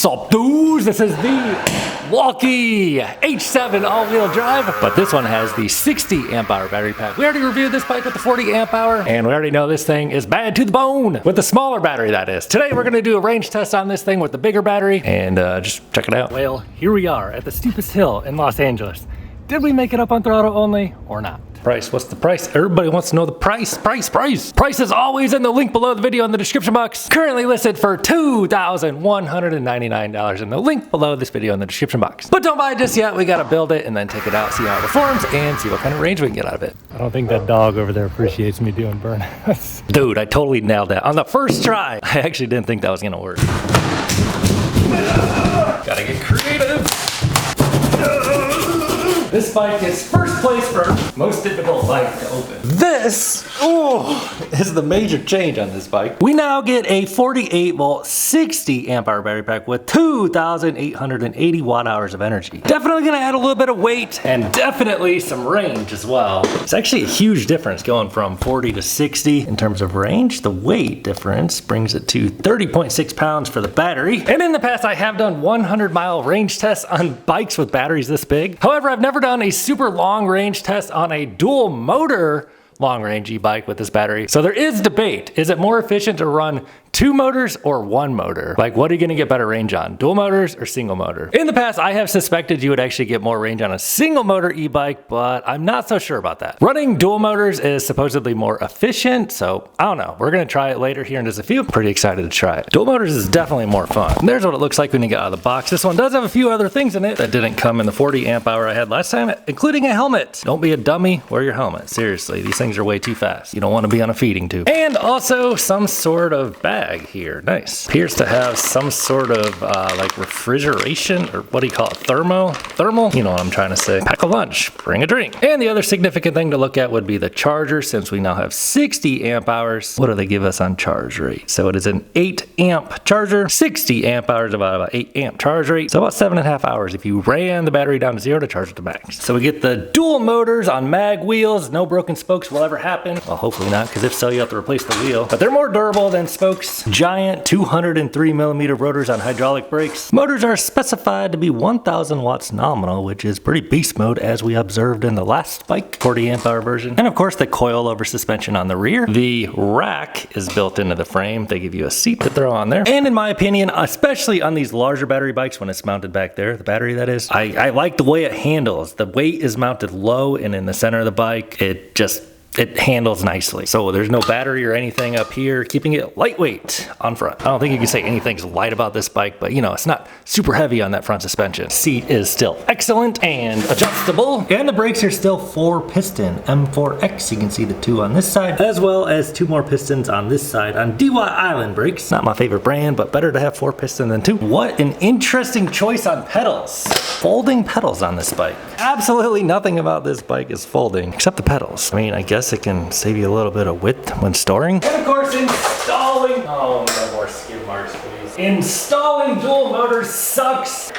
Sup dudes, this is the Wallke H7 all-wheel drive, but this one has the 60 amp hour battery pack. We already reviewed this bike with the 40 amp hour, and we already know this thing is bad to the bone with the smaller battery, that is. Today we're gonna do a range test on this thing with the bigger battery, and just check it out. Well, here we are at the steepest hill in Los Angeles. Did we make it up on throttle only or not? Price, what's the price? Everybody wants to know the price. Price is always in the link below the video in the description box. Currently listed for $2,199 in the link below this video in the description box. But don't buy it just yet. We gotta build it and then take it out, see how it performs, and see what kind of range we can get out of it. I don't think that dog over there appreciates me doing burnouts. Dude, I totally nailed that. On the first try, I actually didn't think that was gonna work. Gotta get creative. This bike is first place for most difficult bike to open. This, is the major change on this bike. We now get a 48 volt, 60 amp hour battery pack with 2,880 watt hours of energy. Definitely gonna add a little bit of weight and definitely some range as well. It's actually a huge difference going from 40 to 60 in terms of range. The weight difference brings it to 30.6 pounds for the battery. And in the past, I have done 100-mile range tests on bikes with batteries this big. However, I've never done a super long range test on a dual motor long range e-bike with this battery. So there is debate. Is it more efficient to run 2 motors or 1 motor? Like, what are you gonna get better range on? Dual motors or single motor? In the past, I have suspected you would actually get more range on a single motor e-bike, but I'm not so sure about that. Running dual motors is supposedly more efficient, so I don't know. We're gonna try it later here in just a few. I'm pretty excited to try it. Dual motors is definitely more fun. And there's what it looks like when you get out of the box. This one does have a few other things in it that didn't come in the 40 amp hour I had last time, including a helmet. Don't be a dummy, wear your helmet. Seriously, these things are way too fast. You don't wanna be on a feeding tube. And also some sort of bag here. Nice. Appears to have some sort of like refrigeration, or what do you call it? Thermal? You know what I'm trying to say. Pack a lunch, bring a drink. And the other significant thing to look at would be the charger, since we now have 60 amp hours. What do they give us on charge rate? So it is an 8 amp charger, 60 amp hours, about 8 amp charge rate. So about 7.5 hours if you ran the battery down to 0 to charge it to max. So we get the dual motors on mag wheels. No broken spokes will ever happen. Well, hopefully not, because if so, you have to replace the wheel. But they're more durable than spokes. Giant 203mm rotors on hydraulic brakes. Motors are specified to be 1,000 watts nominal, which is pretty beast mode as we observed in the last bike, 40 amp hour version. And of course the coilover suspension on the rear. The rack is built into the frame. They give you a seat to throw on there. And in my opinion, especially on these larger battery bikes when it's mounted back there, the battery that is, I like the way it handles. The weight is mounted low and in the center of the bike. It handles nicely. So there's no battery or anything up here, keeping it lightweight on front. I don't think you can say anything's light about this bike, but you know, it's not super heavy on that front suspension. Seat is still excellent and adjustable. And the brakes are still 4-piston M4X. You can see the 2 on this side, as well as 2 more pistons on this side on DY Island brakes. Not my favorite brand, but better to have 4-piston than 2. What an interesting choice on pedals. Folding pedals on this bike. Absolutely nothing about this bike is folding, except the pedals. I mean, I guess it can save you a little bit of width when storing. And of course, installing, oh, no more skid marks, please. Installing dual motors sucks,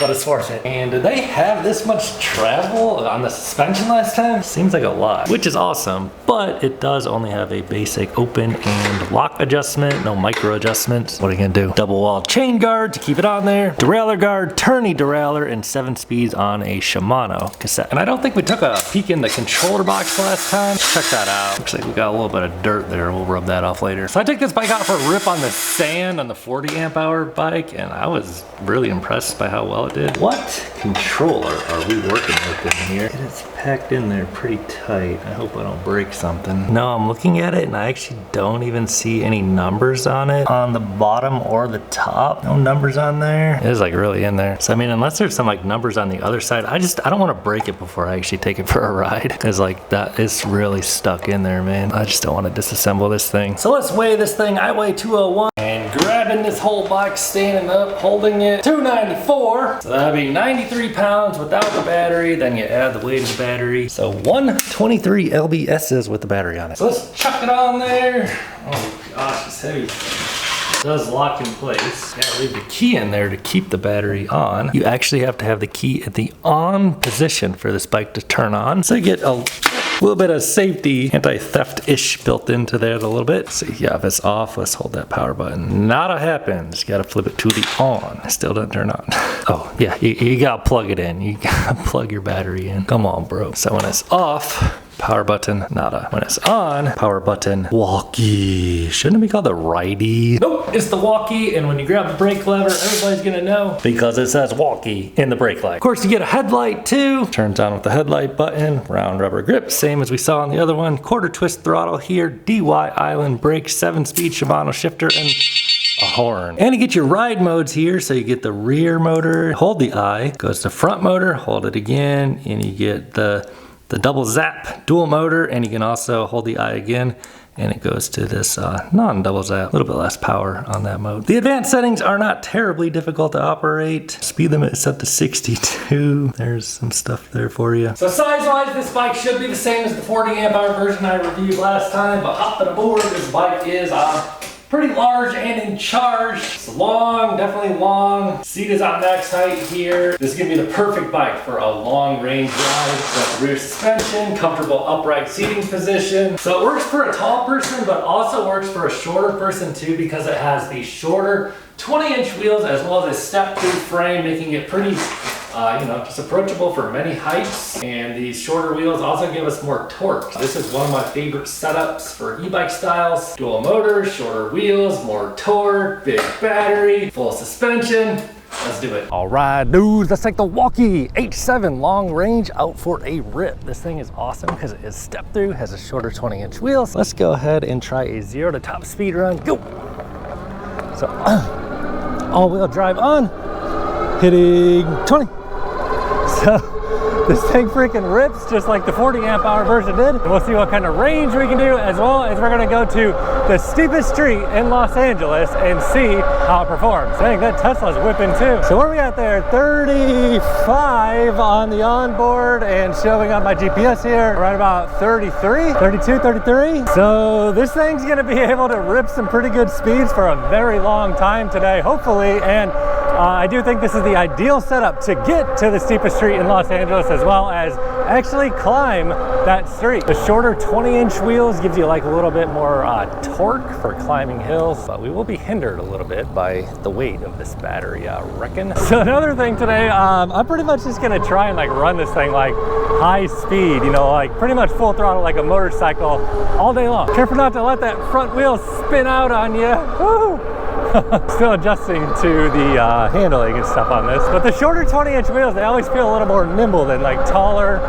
but it's worth it. And did they have this much travel on the suspension last time? Seems like a lot, which is awesome, but it does only have a basic open and lock adjustment, no micro adjustments. What are you gonna do? Double wall chain guard to keep it on there, derailleur guard, tourney derailleur, and 7 speeds on a Shimano cassette. And I don't think we took a peek in the controller box last time. Check that out. Looks like we got a little bit of dirt there. We'll rub that off later. So I took this bike out for a rip on the sand on the 40 amp hour bike, and I was really impressed by how well it did. What controller are we working with in here? It is packed in there pretty tight. I hope I don't break something. No, I'm looking at it and I actually don't even see any numbers on it on the bottom or the top. No numbers on there. It is like really in there. So I mean, unless there's some like numbers on the other side, I don't want to break it before I actually take it for a ride, because like that is really stuck in there, man. I just don't want to disassemble this thing. So let's weigh this thing. I weigh 201 and grabbing this whole box, standing up, holding it, 294. So that'd be 93 pounds without the battery. Then you add the weight of the battery. So 123 lbs's with the battery on it. So let's chuck it on there. Oh gosh, it's heavy. It does lock in place. You gotta leave the key in there to keep the battery on. You actually have to have the key at the on position for this bike to turn on. So you get a A little bit of safety, anti-theft-ish built into there a little bit. So yeah, if it's off, let's hold that power button. Nada happens. You gotta flip it to the on. It still doesn't turn on. Oh yeah, you gotta plug it in. You gotta plug your battery in. Come on, bro. So when it's off, power button, nada. When it's on, power button, Wallke. Shouldn't it be called the righty? Nope, it's the Wallke, and when you grab the brake lever, everybody's gonna know because it says Wallke in the brake light. Of course, you get a headlight too. Turns on with the headlight button, round rubber grip, same as we saw on the other one. Quarter twist throttle here, DY island brake, 7-speed Shimano shifter, and a horn. And you get your ride modes here, so you get the rear motor, hold the I, goes to front motor, hold it again, and you get the double zap dual motor, and you can also hold the I again, and it goes to this non-double zap. A little bit less power on that mode. The advanced settings are not terribly difficult to operate. Speed limit is set to 62. There's some stuff there for you. So size-wise, this bike should be the same as the 40 amp hour version I reviewed last time, but hopping aboard, this bike is pretty large and in charge. It's long, definitely long. Seat is on max height here. This is gonna be the perfect bike for a long range ride. Got the rear suspension, comfortable upright seating position. So it works for a tall person, but also works for a shorter person too, because it has the shorter 20-inch wheels as well as a step-through frame, making it pretty just approachable for many heights. And these shorter wheels also give us more torque. This is one of my favorite setups for e-bike styles. Dual motors, shorter wheels, more torque, big battery, full suspension. Let's do it. All right, dudes, let's take the Wallke H7 long range out for a rip. This thing is awesome because it is step through, has a shorter 20-inch wheels. Let's go ahead and try a 0 to top speed run. Go. So all-wheel drive on, hitting 20. So this thing freaking rips just like the 40 amp hour version did. And we'll see what kind of range we can do, as well as we're gonna go to the steepest street in Los Angeles and see how it performs. Dang, that Tesla's whipping too. So where are we at there? 35 on the onboard, and showing on my GPS here, right about 33, 32, 33. So this thing's gonna be able to rip some pretty good speeds for a very long time today, hopefully. And I do think this is the ideal setup to get to the steepest street in Los Angeles, as well as actually climb that street. The shorter 20-inch wheels gives you like a little bit more torque for climbing hills, but we will be hindered a little bit by the weight of this battery, I reckon. So another thing today, I'm pretty much just gonna try and like run this thing like high speed, like pretty much full throttle like a motorcycle all day long. Careful not to let that front wheel spin out on you. Woo! Still adjusting to the handling and stuff on this, but the shorter 20-inch wheels, they always feel a little more nimble than like taller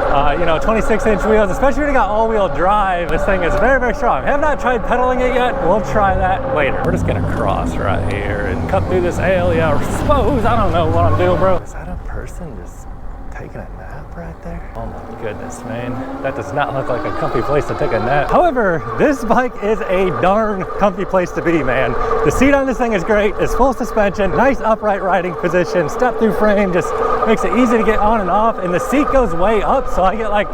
26-inch wheels, especially when you got all-wheel drive. This thing is very, very strong. I have not tried pedaling it yet. We'll try that later. We're just gonna cross right here and cut through this alley, I suppose. I don't know what I'm doing, bro. Is that a person just taking a nap right there? Oh my goodness, man. That does not look like a comfy place to take a nap. However, this bike is a darn comfy place to be, man. The seat on this thing is great. It's full suspension, nice upright riding position, step-through frame, just makes it easy to get on and off. And the seat goes way up, so I get like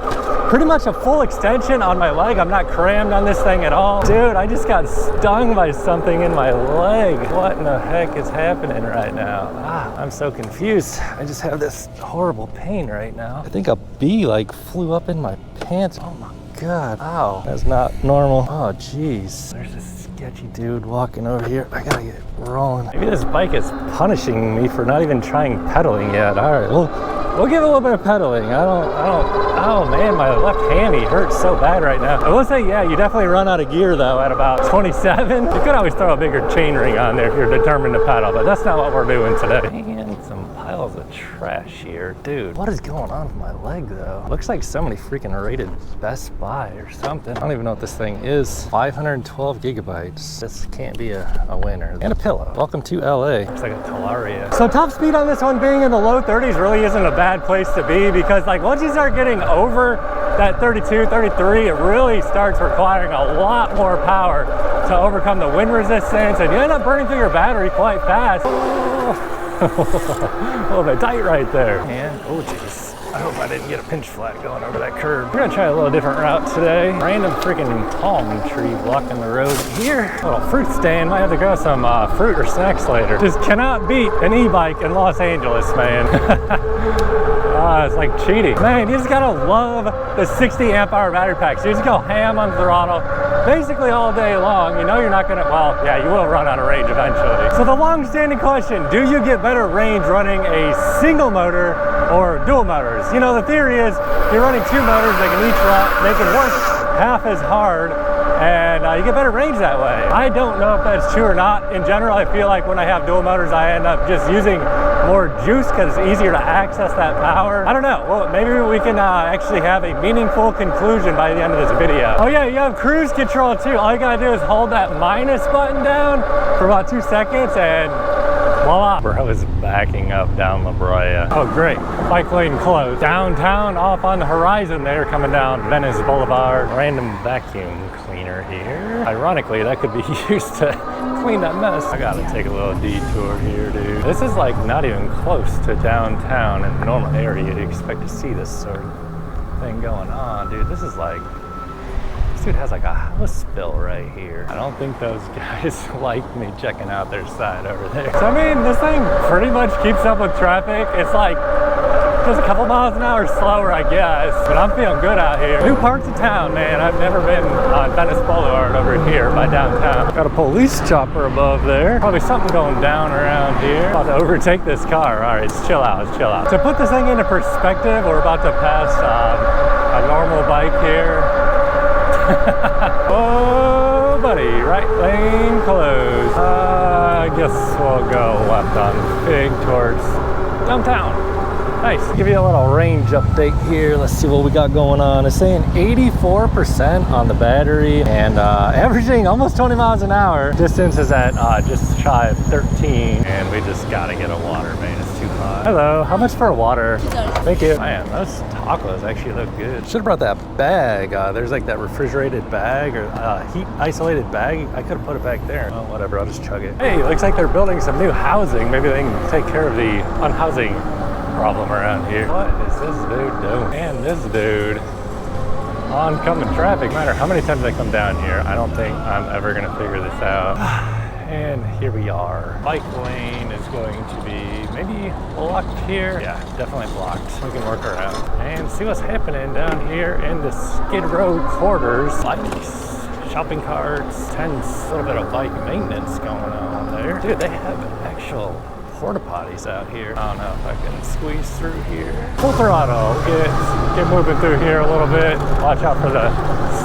pretty much a full extension on my leg. I'm not crammed on this thing at all. Dude, I just got stung by something in my leg. What in the heck is happening right now? I'm so confused. I just have this horrible pain right now. I think a bee like flew up in my pants. Oh my God. Ow. That's not normal. Oh geez. There's this sketchy dude walking over here. I gotta get rolling. Maybe this bike is punishing me for not even trying pedaling yet. All right, we'll give it a little bit of pedaling. Oh man, my left hammy hurts so bad right now. I will say, yeah, you definitely run out of gear though at about 27. You could always throw a bigger chainring on there if you're determined to pedal, but that's not what we're doing today. And some piles of trash here. Dude, what is going on with my leg though? Looks like somebody freaking rated Best Buy or something. I don't even know what this thing is. 512 gigabytes. This can't be a winner. And a pillow. Welcome to LA. Looks like a Talaria. So top speed on this one being in the low 30s really isn't a bad place to be, because like once you start getting over that 32, 33, it really starts requiring a lot more power to overcome the wind resistance, and you end up burning through your battery quite fast. A little bit tight right there. And, oh geez. I hope I didn't get a pinch flat going over that curb. We're gonna try a little different route today. Random freaking palm tree blocking the road here. A little fruit stand. Might have to grab some fruit or snacks later. Just cannot beat an e-bike in Los Angeles, man. It's like cheating. Man, you just gotta love the 60 amp hour battery packs. You just go ham on the throttle basically all day long. You know you're not gonna, well, yeah, you will run out of range eventually. So the long-standing question, do you get better range running a single motor or dual motors? You know, the theory is you're running two motors, they can each run, they can work half as hard, and you get better range that way. I don't know if that's true or not. In general, I feel like when I have dual motors, I end up just using more juice because it's easier to access that power. I don't know. Well, maybe we can actually have a meaningful conclusion by the end of this video. Oh yeah, you have cruise control too. All you gotta do is hold that minus button down for about 2 seconds and voila. Bro is backing up down La Brea. Oh great, bike lane closed. Downtown off on the horizon there, coming down Venice Boulevard. Random vacuum cleaner here. Ironically, that could be used to clean that mess. I gotta take a little detour here, dude. This is like not even close to downtown in the normal area you'd expect to see this sort of thing going on, dude. This is like, this dude has like a house spill right here. I don't think those guys like me checking out their side over there. So I mean, this thing pretty much keeps up with traffic. It's like just a couple miles an hour slower, I guess, but I'm feeling good out here. New parts of town, man. I've never been on Venice Boulevard over here by downtown. Got a police chopper above there. Probably something going down around here. About to overtake this car. All right, let's chill out, let's chill out. To put this thing into perspective, we're about to pass a normal bike here. Oh, buddy, right lane closed. I guess we'll go left on Big towards downtown. Nice. Give you a little range update here. Let's see what we got going on. It's saying 84% on the battery and averaging almost 20 miles an hour. Distance is at just shy of 13, and we just gotta get a water, man. It's too hot. Hello, how much for a water? Thank you. Man, those tacos actually look good. Should have brought that bag. There's like that refrigerated bag or heat isolated bag. I could have put it back there. Well, whatever, I'll just chug it. Hey, looks like they're building some new housing. Maybe they can take care of the unhousing problem around here. What is this dude doing? And this dude, oncoming traffic, no matter how many times I come down here, I don't think I'm ever gonna figure this out. And here we are. Bike lane is going to be maybe blocked here. Yeah, definitely blocked. We can work around and see what's happening down here in the Skid Row quarters. Bikes, shopping carts, tents, a little bit of bike maintenance going on there. Dude, they have actual porta potties out here. I don't know if I can squeeze through here. Full throttle. Get moving through here a little bit. Watch out for the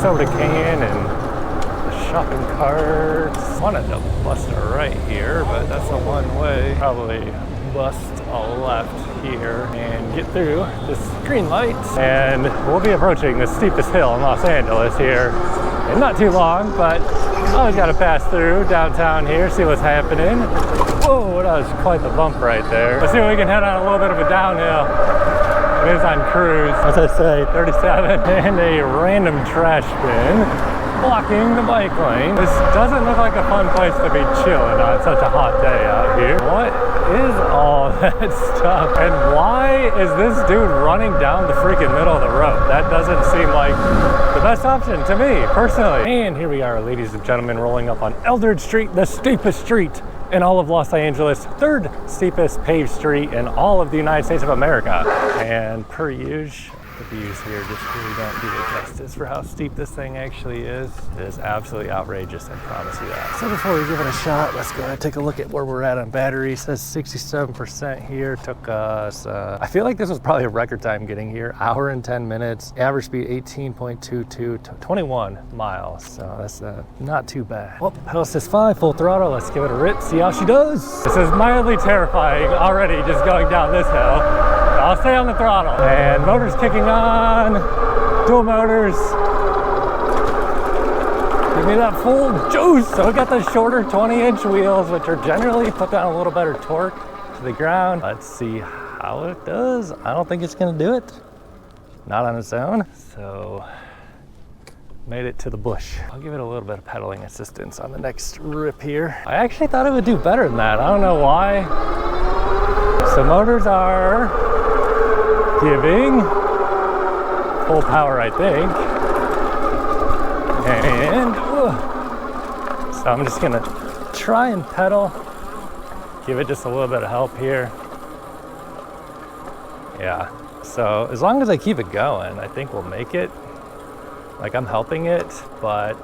soda can and the shopping carts. Wanted to bust a right here, but that's a one way. Probably bust a left here and get through this green light. And we'll be approaching the steepest hill in Los Angeles here in not too long, but always got to pass through downtown here, see what's happening. Whoa, that was quite the bump right there. Let's see if we can head on a little bit of a downhill. It is on cruise, as I say, 37, and a random trash bin blocking the bike lane. This doesn't look like a fun place to be chilling on such a hot day out here. What is all that stuff? And why is this dude running down the freaking middle of the road? That doesn't seem like the best option to me, personally. And here we are, ladies and gentlemen, rolling up on Eldridge Street, the steepest street in all of Los Angeles, third steepest paved street in all of the United States of America. And per usual, the views here just really don't do it justice for how steep this thing actually is. It is absolutely outrageous, I promise you that. So before we give it a shot, let's go ahead and take a look at where we're at on battery. It says 67% here. Took us, I feel like this was probably a record time getting here. Hour and 10 minutes. Average speed 18.22 to 21 miles. So that's not too bad. Well, pedal assist 5, full throttle. Let's give it a rip, see how she does. This is mildly terrifying already just going down this hill. I'll stay on the throttle. And motor's kicking on. Dual motors. Give me that full juice. So we got the shorter 20-inch wheels, which are generally put down a little better torque to the ground. Let's see how it does. I don't think it's gonna do it. Not on its own. So made it to the bush. I'll give it a little bit of pedaling assistance on the next rip here. I actually thought it would do better than that. I don't know why. So motors are giving full power, I think. And so I'm just gonna try and pedal, give it just a little bit of help here. Yeah, So as long as I keep it going, I think we'll make it. Like, I'm helping it, but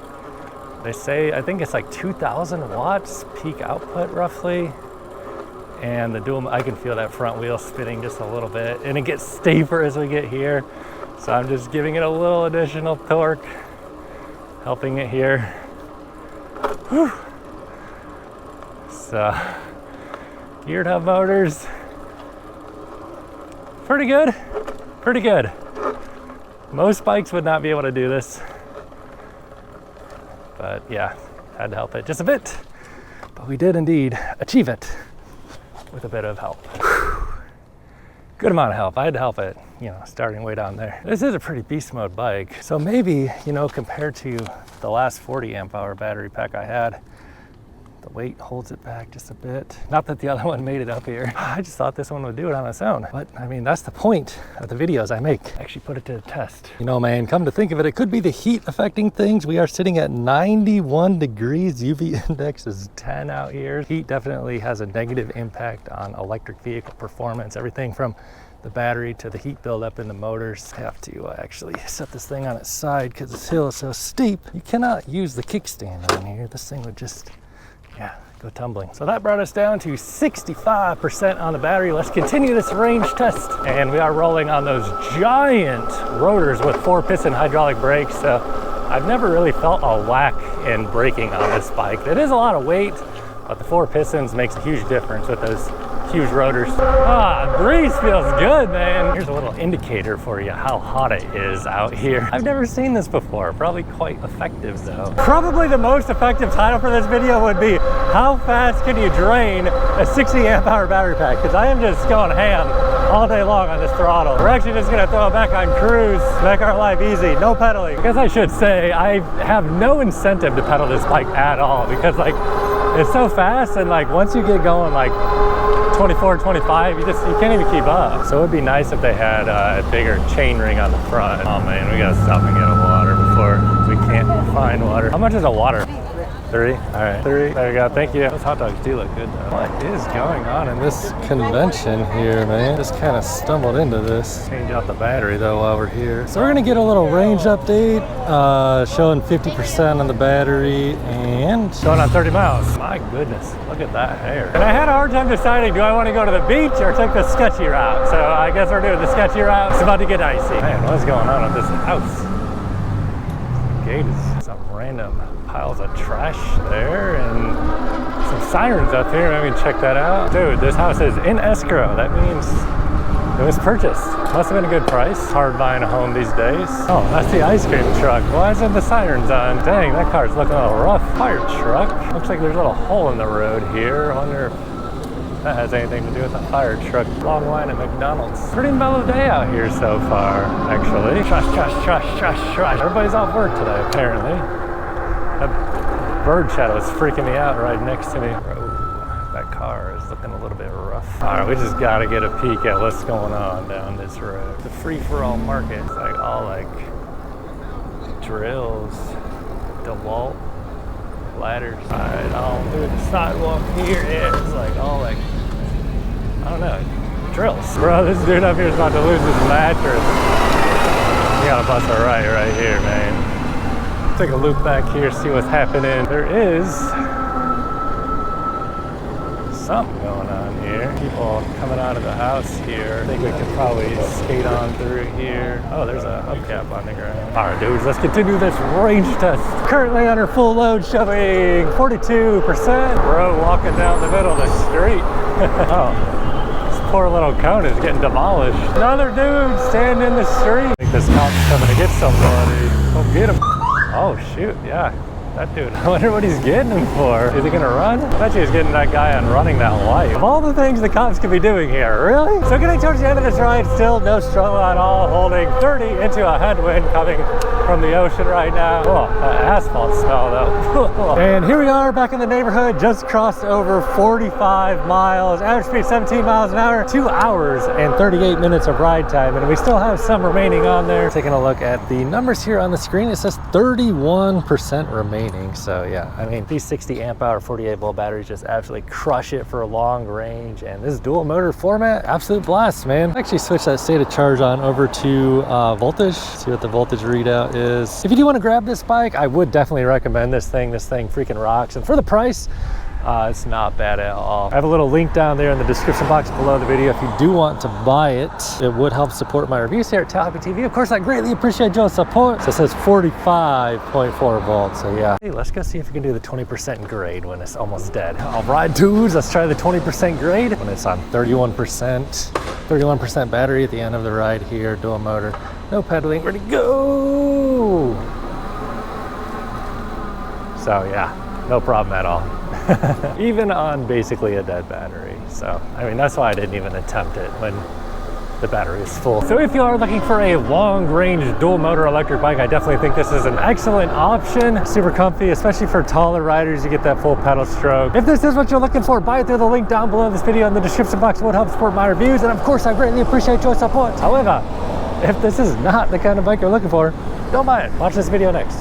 they say, I think it's like 2,000 watts peak output roughly. And the dual, I can feel that front wheel spinning just a little bit, and it gets steeper as we get here. So I'm just giving it a little additional torque, helping it here. Whew. So, geared hub motors, pretty good, pretty good. Most bikes would not be able to do this, but yeah, had to help it just a bit. But we did indeed achieve it with a bit of help. Good amount of help. I had to help it, you know, starting way down there. This is a pretty beast mode bike. So maybe, you know, compared to the last 40 amp hour battery pack I had, the weight holds it back just a bit. Not that the other one made it up here. I just thought this one would do it on its own. But I mean, that's the point of the videos I make. I actually put it to the test. You know, man, come to think of it, it could be the heat affecting things. We are sitting at 91 degrees. UV index is 10 out here. Heat definitely has a negative impact on electric vehicle performance. Everything from the battery to the heat buildup in the motors. I have to actually set this thing on its side because this hill is so steep. You cannot use the kickstand on here. This thing would just, yeah, go tumbling. So that brought us down to 65% on the battery. Let's continue this range test. And we are rolling on those giant rotors with 4-piston hydraulic brakes. So I've never really felt a lack in braking on this bike. It is a lot of weight, but the 4 pistons makes a huge difference with those huge rotors. Ah, breeze feels good, man. Here's a little indicator for you how hot it is out here. I've never seen this before. Probably quite effective though. Probably the most effective title for this video would be, how fast can you drain a 60 amp hour battery pack? Because I am just going ham all day long on this throttle. We're actually just gonna throw it back on cruise, make our life easy, no pedaling. I guess I should say I have no incentive to pedal this bike at all, because like, it's so fast, and like once you get going like 24, 25, you can't even keep up. So it would be nice if they had a bigger chain ring on the front. Oh man, we gotta stop and get a water before we can't find water. How much is a water? 3? All right, 3. There we go, thank you. Those hot dogs do look good though. What is going on in this convention here, man? Just kind of stumbled into this. Change out the battery though while we're here. So we're gonna get a little range update, showing 50% on the battery and going on 30 miles. My goodness, look at that hair. And I had a hard time deciding, do I want to go to the beach or take the sketchy route? So I guess we're doing the sketchy route. It's about to get icy. Man, what's going on with this house? The gate is some random piles of trash there and some sirens up here. Maybe check that out. Dude, this house is in escrow. That means it was purchased. Must have been a good price. Hard buying a home these days. Oh, that's the ice cream truck. Why isn't the sirens on? Dang, that car's looking a little rough. Fire truck. Looks like there's a little hole in the road here. I wonder if that has anything to do with the fire truck. Long line at McDonald's. Pretty mellow day out here so far, actually. Trash, trash, trash, trash, trash. Everybody's off work today, apparently. That bird shadow is freaking me out right next to me. Oh, that car is looking a little bit rough. All right, we just got to get a peek at what's going on down this road. The free-for-all market. It's like all like drills, DeWalt, ladders. Right on through the sidewalk here. Yeah, it's like all like, I don't know, drills. Bro, this dude up here is about to lose his mattress. You gotta bust a right here, man. Take a loop back here, see what's happening. There is something going on here. People coming out of the house here. I think we could probably skate on through here. Oh, there's a hubcap on the ground. All right, dudes, let's continue this range test. Currently under full load, showing 42%. Bro walking down the middle of the street. Oh, this poor little cone is getting demolished. Another dude standing in the street. I think this cop's coming to get somebody. Go get him. Oh shoot, yeah, that dude. I wonder what he's getting him for. Is he gonna run? I bet you he's getting that guy on running that light. Of all the things the cops could be doing here, really? So getting towards the end of this ride, still no struggle at all, holding 30 into a headwind coming from the ocean right now. Oh, that asphalt smell though. And here we are back in the neighborhood, just crossed over 45 miles, average speed 17 miles an hour, 2 hours and 38 minutes of ride time. And we still have some remaining on there. Taking a look at the numbers here on the screen, it says 31% remaining. So yeah, I mean, these 60 amp hour 48 volt batteries just absolutely crush it for a long range. And this dual motor format, absolute blast, man. Actually switch that state of charge on over to voltage, see what the voltage readout is. If you do want to grab this bike, I would definitely recommend this thing. This thing freaking rocks. And for the price, it's not bad at all. I have a little link down there in the description box below the video if you do want to buy it. It would help support my reviews here at Wallke TV. Of course, I greatly appreciate your support. So it says 45.4 volts. So yeah. Hey, let's go see if we can do the 20% grade when it's almost dead. All right, dudes, let's try the 20% grade when it's on 31%. 31% battery at the end of the ride here, dual motor. No pedaling, ready to go. So yeah, no problem at all. Even on basically a dead battery. So, I mean, that's why I didn't even attempt it when the battery is full. So if you are looking for a long range dual motor electric bike, I definitely think this is an excellent option. Super comfy, especially for taller riders. You get that full pedal stroke. If this is what you're looking for, buy it through the link down below this video in the description box. It would help support my reviews. And of course, I greatly appreciate your support. However, if this is not the kind of bike you're looking for, don't buy it. Watch this video next.